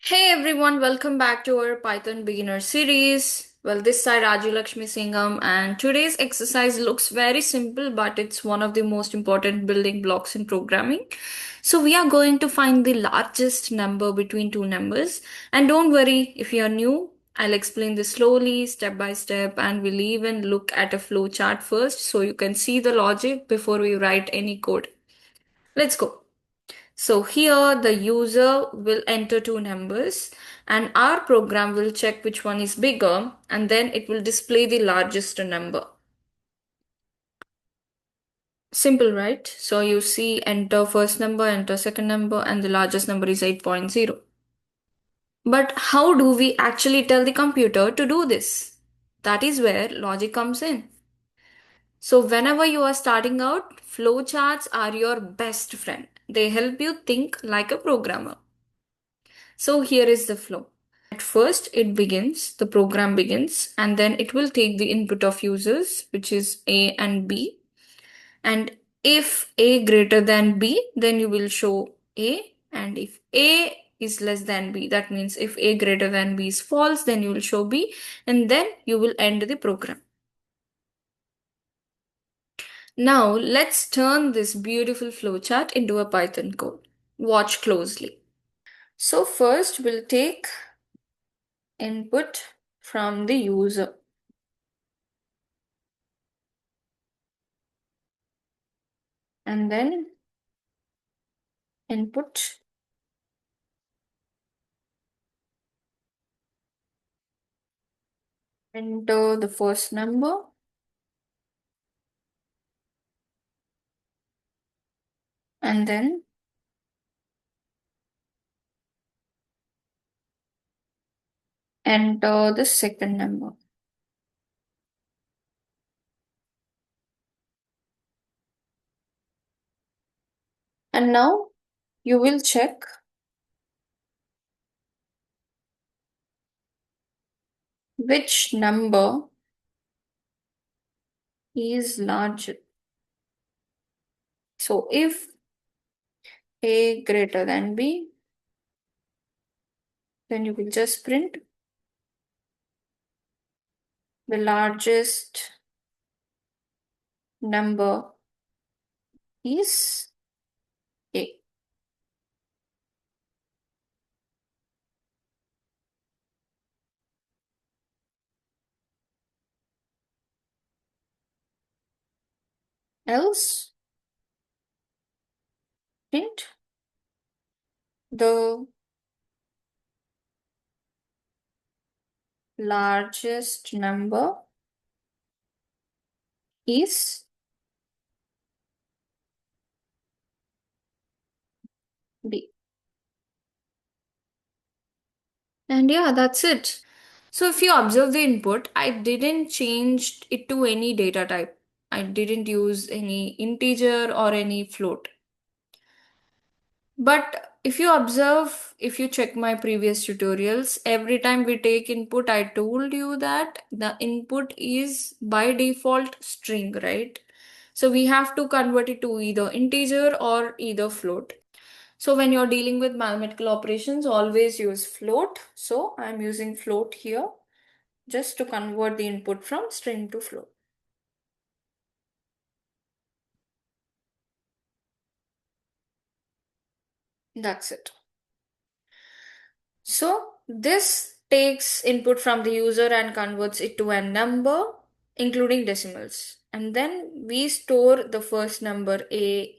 Hey everyone, welcome back to our Python beginner series. Well, this side Raju Lakshmi Singham, and today's exercise looks very simple, but it's one of the most important building blocks in programming. So, we are going to find the largest number between two numbers. And don't worry if you are new, I'll explain this slowly, step by step, and we'll even look at a flow chart first so you can see the logic before we write any code. Let's go. So here the user will enter two numbers and our program will check which one is bigger and then it will display the largest number. Simple, right? So you see enter first number, enter second number, and the largest number is 8.0. But how do we actually tell the computer to do this? That is where logic comes in. So whenever you are starting out, flowcharts are your best friend. They help you think like a programmer. So here is the flow. At first, the program begins, and then it will take the input of users, which is A and B. And if A greater than B, then you will show A. And if A is less than B, that means if A greater than B is false, then you will show B. And then you will end the program. Now, let's turn this beautiful flowchart into a Python code. Watch closely. So first, we'll take input from the user. And then input enter the first number and then enter the second number. And now you will check which number is larger. So if A greater than B, then you will just print the largest number is A. Else print the largest number is B. And yeah, that's it. So if you observe the input, I didn't change it to any data type. I didn't use any integer or any float. But if you observe, if you check my previous tutorials, every time we take input, I told you that the input is by default string, right? So we have to convert it to either integer or either float. So when you're dealing with mathematical operations, always use float. So I'm using float here just to convert the input from string to float. That's it. So this takes input from the user and converts it to a number, including decimals. And then we store the first number A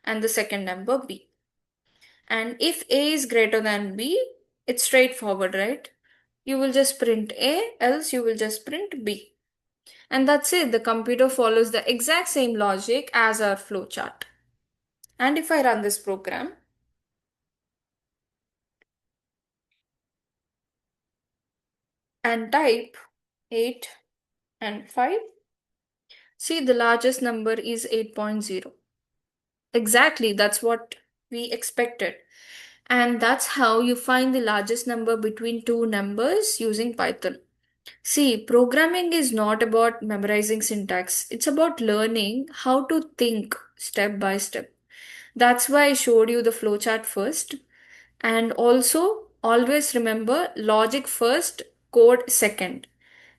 and the second number B. And if A is greater than B, it's straightforward, right? You will just print A, else you will just print B. And that's it. The computer follows the exact same logic as our flowchart. And if I run this program and type 8 and 5, see the largest number is 8.0. Exactly, that's what we expected. And that's how you find the largest number between two numbers using Python. See, programming is not about memorizing syntax, it's about learning how to think step by step. That's why I showed you the flowchart first. And also, Always remember logic first, code second.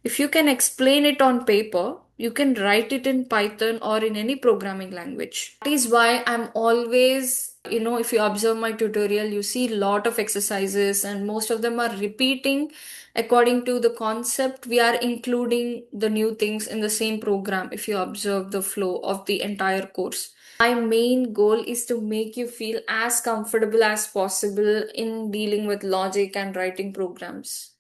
If you can explain it on paper, you can write it in Python or in any programming language. That is why I'm always, if you observe my tutorial, you see a lot of exercises and most of them are repeating according to the concept. We are including the new things in the same program if you observe the flow of the entire course. My main goal is to make you feel as comfortable as possible in dealing with logic and writing programs.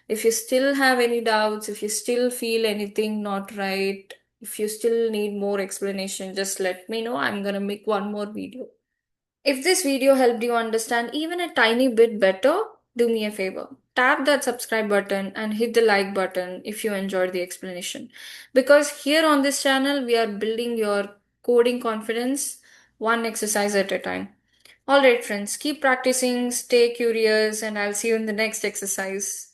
If you still have any doubts, if you still feel anything not right, if you still need more explanation, just let me know. I'm gonna make one more video. If this video helped you understand even a tiny bit better, do me a favor. Tap that subscribe button and hit the like button if you enjoyed the explanation. Because here on this channel, we are building your coding confidence one exercise at a time. Alright, friends, keep practicing, stay curious, and I'll see you in the next exercise.